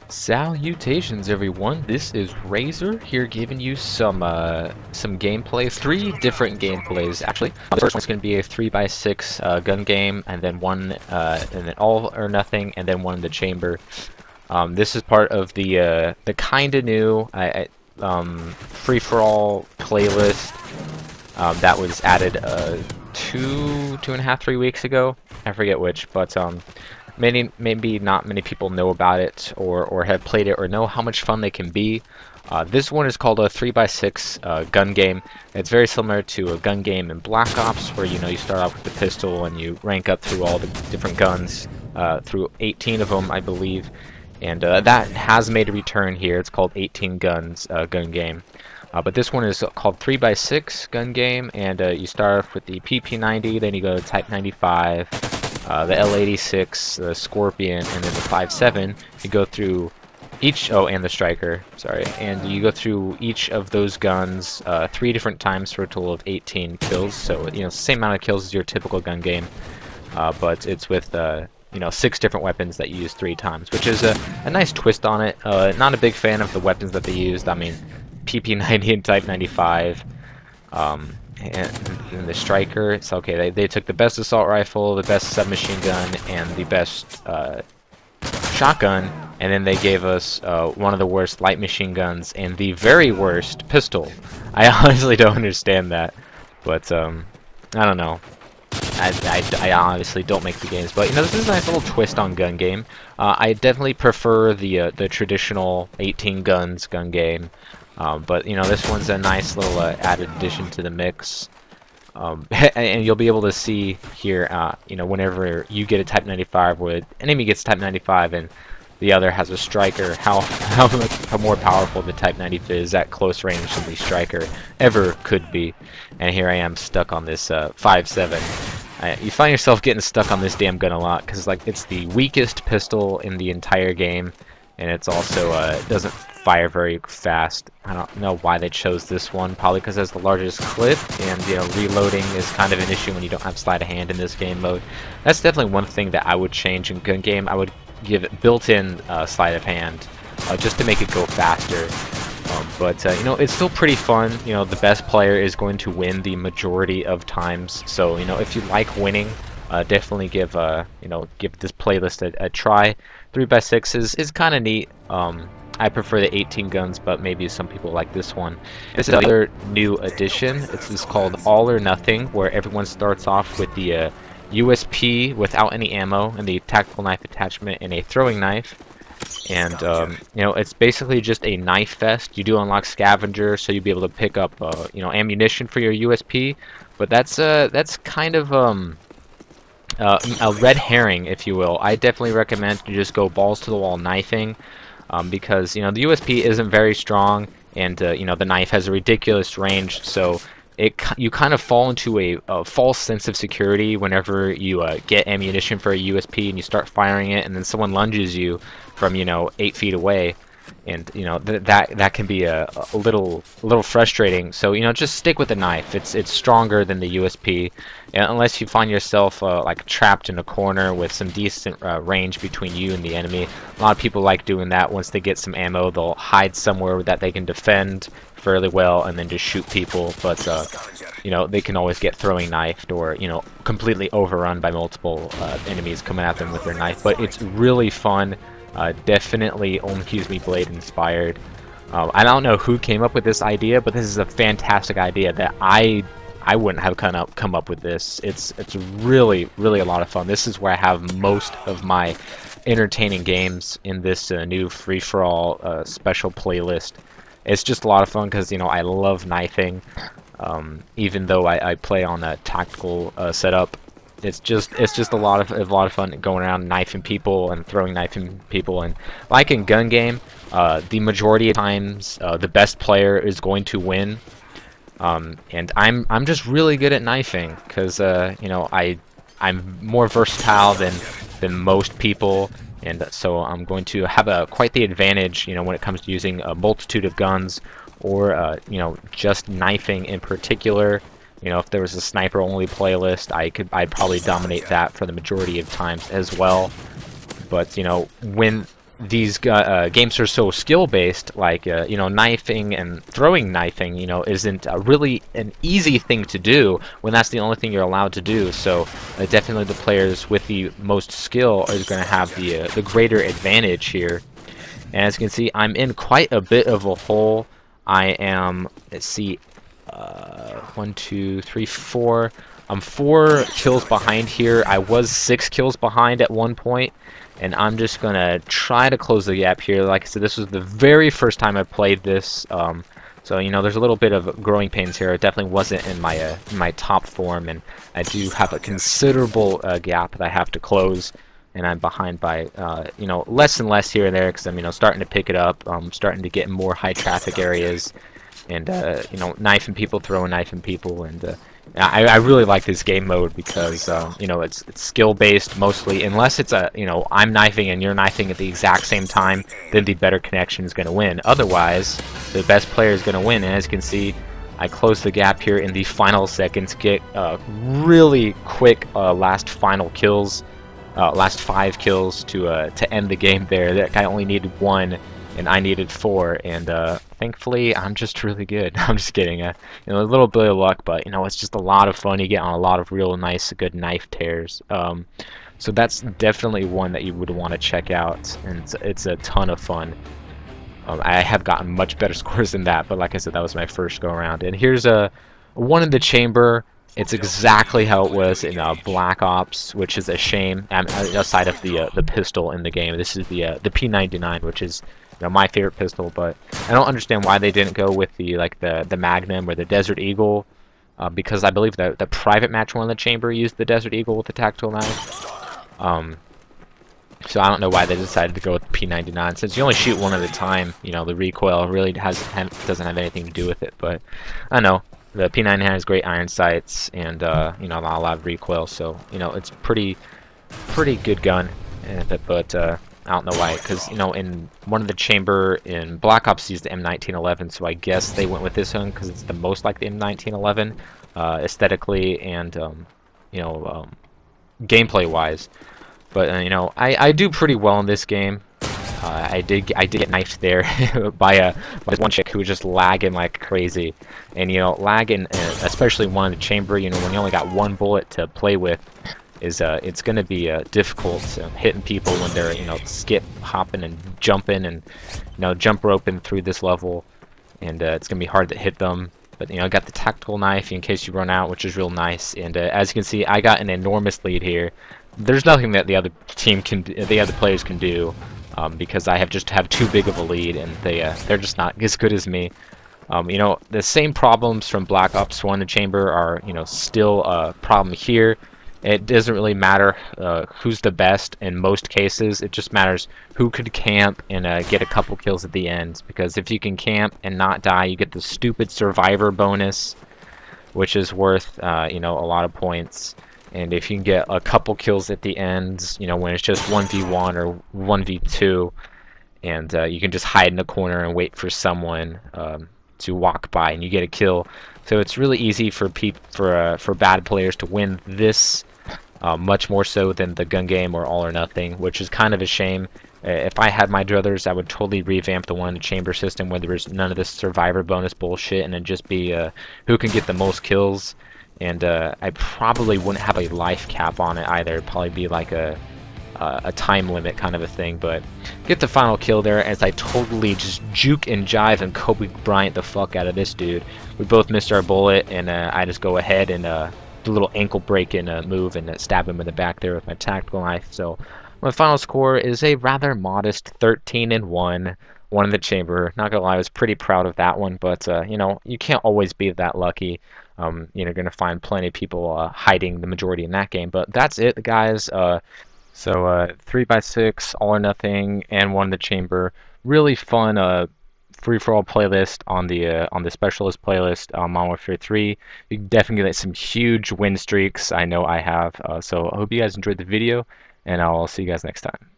Salutations everyone, this is Razor here giving you some gameplay, 3 different gameplays actually. The first one's going to be a 3x6 gun game, and then one and then all or nothing, and then one in the chamber. This is part of the kinda new free-for-all playlist that was added 2.5, 3 weeks ago. I forget which, but maybe not many people know about it or have played it or know how much fun they can be. This one is called a 3x6 gun game. It's very similar to a gun game in Black Ops, where you start off with the pistol and you rank up through all the different guns, through 18 of them, I believe. And that has made a return here. It's called 18 Guns gun game. But this one is called 3x6 gun game, and you start off with the PP90, then you go to Type 95. The L86, the Scorpion, and then the 5.7. You go through each, and the Striker, sorry, and you go through each of those guns 3 different times for a total of 18 kills. So same amount of kills as your typical gun game, but it's with 6 different weapons that you use 3 times, which is a nice twist on it. Not a big fan of the weapons that they used. I mean, PP90 and Type 95. And the Striker, it's okay. They took the best assault rifle, the best submachine gun, and the best shotgun, and then they gave us one of the worst light machine guns and the very worst pistol. I honestly don't understand that, but I don't know. I obviously don't make the games, but this is a nice little twist on gun game. I definitely prefer the traditional 18 guns gun game. But this one's a nice little added addition to the mix, and you'll be able to see here, whenever you get a Type 95, where an enemy gets Type 95 and the other has a Striker, how more powerful the Type 95 is at close range than the Striker ever could be. And here I am stuck on this 5.7. You find yourself getting stuck on this damn gun a lot, because it's the weakest pistol in the entire game, and it's also doesn't fire very fast. I don't know why they chose this one. Probably because it has the largest clip, and reloading is kind of an issue when you don't have sleight of hand in this game mode. That's definitely one thing that I would change in gun game. I would give it built-in sleight of hand, just to make it go faster. But it's still pretty fun. The best player is going to win the majority of times. So if you like winning, definitely give this playlist a try. 3x6 is kind of neat. I prefer the 18 guns, but maybe some people like this one. This is another new addition. It's called All or Nothing, where everyone starts off with the USP without any ammo, and the tactical knife attachment, and a throwing knife. And it's basically just a knife fest. You do unlock scavenger, so you'll be able to pick up ammunition for your USP. But that's kind of a red herring, if you will. I definitely recommend you just go balls to the wall knifing. Because the USP isn't very strong, and the knife has a ridiculous range, so you kind of fall into a false sense of security whenever you get ammunition for a USP and you start firing it, and then someone lunges you from 8 feet away, and that can be a little frustrating. So just stick with the knife. It's stronger than the USP, unless you find yourself trapped in a corner with some decent range between you and the enemy. A lot of people like doing that. Once they get some ammo, they'll hide somewhere that they can defend fairly well and then just shoot people. But they can always get throwing knifed, or completely overrun by multiple enemies coming at them with their knife. But it's really fun. Definitely Only Use Me Blade inspired. I don't know who came up with this idea, but this is a fantastic idea that I wouldn't have come up with this. It's really a lot of fun. This is where I have most of my entertaining games in this new free-for-all special playlist. It's just a lot of fun because I love knifing. Even though I play on a tactical setup. It's just a lot of fun going around knifing people and throwing knifing people. And like in gun game, the majority of times the best player is going to win. And I'm just really good at knifing because I'm more versatile than most people, and so I'm going to have quite the advantage when it comes to using a multitude of guns, or just knifing in particular. If there was a sniper only playlist, I'd probably dominate that for the majority of times as well. But when these games are so skill based, like you know, knifing and throwing knifing, you know, isn't really an easy thing to do when that's the only thing you're allowed to do. So definitely the players with the most skill are going to have the greater advantage here. And as you can see, I'm in quite a bit of a hole. I am, let's see, 1, 2, 3, 4. I'm 4 kills behind here. I was 6 kills behind at one point, and I'm just gonna try to close the gap here. Like I said, this was the very first time I played this, so you know, there's a little bit of growing pains here. It definitely wasn't in my top form, and I do have a considerable gap that I have to close. And I'm behind by you know, less and less here and there, because I'm, you know, starting to pick it up. Starting to get in more high traffic areas, and you know, knifing people, throwing knifing people, and I really like this game mode because you know, it's skill based mostly. Unless it's a, you know, I'm knifing and you're knifing at the exact same time, then the better connection is going to win. Otherwise, the best player is going to win. And as you can see, I close the gap here in the final seconds, get really quick last final kills. Last 5 kills to end the game there. That guy only needed 1, and I needed 4. And thankfully, I'm just really good. I'm just kidding. You know, a little bit of luck, but you know, it's just a lot of fun. You get on a lot of real nice, good knife tears. So that's definitely one that you would want to check out, and it's a ton of fun. I have gotten much better scores than that, but like I said, that was my first go around. And here's a one in the chamber. It's exactly how it was in Black Ops, which is a shame. Aside of the pistol in the game, this is the P99, which is, you know, my favorite pistol. But I don't understand why they didn't go with the Magnum or the Desert Eagle, because I believe that the private match one in the chamber used the Desert Eagle with the tactical knife. So I don't know why they decided to go with the P99. Since you only shoot one at a time, you know, the recoil really doesn't have anything to do with it. But I don't know. The P99 has great iron sights and you know, not a lot of recoil, so you know, it's pretty good gun. But I don't know why, because you know, in one of the chamber in Black Ops used the M1911, so I guess they went with this one because it's the most like the M1911 aesthetically and you know, gameplay wise. But you know, I do pretty well in this game. I did get knifed there by this one chick who was just lagging like crazy, and you know, lagging, especially one in the chamber. You know, when you only got 1 bullet to play with, is it's going to be difficult hitting people when they're, you know, skip hopping and jumping and, you know, jump roping through this level, and it's going to be hard to hit them. But you know, I got the tactical knife in case you run out, which is real nice. And as you can see, I got an enormous lead here. There's nothing that the other players can do. Because I just have too big of a lead, and they're just not as good as me. You know, the same problems from Black Ops 1 in the chamber are, you know, still a problem here. It doesn't really matter who's the best in most cases. It just matters who could camp and get a couple kills at the end. Because if you can camp and not die, you get the stupid survivor bonus, which is worth you know, a lot of points. And if you can get a couple kills at the end, you know, when it's just 1v1 or 1v2, and you can just hide in the corner and wait for someone to walk by, and you get a kill. So it's really easy for bad players to win this, much more so than the gun game or all or nothing, which is kind of a shame. If I had my druthers, I would totally revamp the one in the chamber system where there was none of this survivor bonus bullshit, and it'd just be who can get the most kills. And I probably wouldn't have a life cap on it either. It'd probably be like a time limit kind of a thing. But get the final kill there as I totally just juke and jive and Kobe Bryant the fuck out of this dude. We both missed our bullet, and I just go ahead and do a little ankle break and move and stab him in the back there with my tactical knife. So my final score is a rather modest 13-1. One in the chamber. Not gonna lie, I was pretty proud of that one, but you know, you can't always be that lucky. You know, you're gonna find plenty of people hiding the majority in that game. But that's it, guys. So 3x6, all or nothing, and one in the chamber. Really fun free-for-all playlist on the specialist playlist on Modern Warfare 3. You can definitely get some huge win streaks. I know I have. So I hope you guys enjoyed the video, and I'll see you guys next time.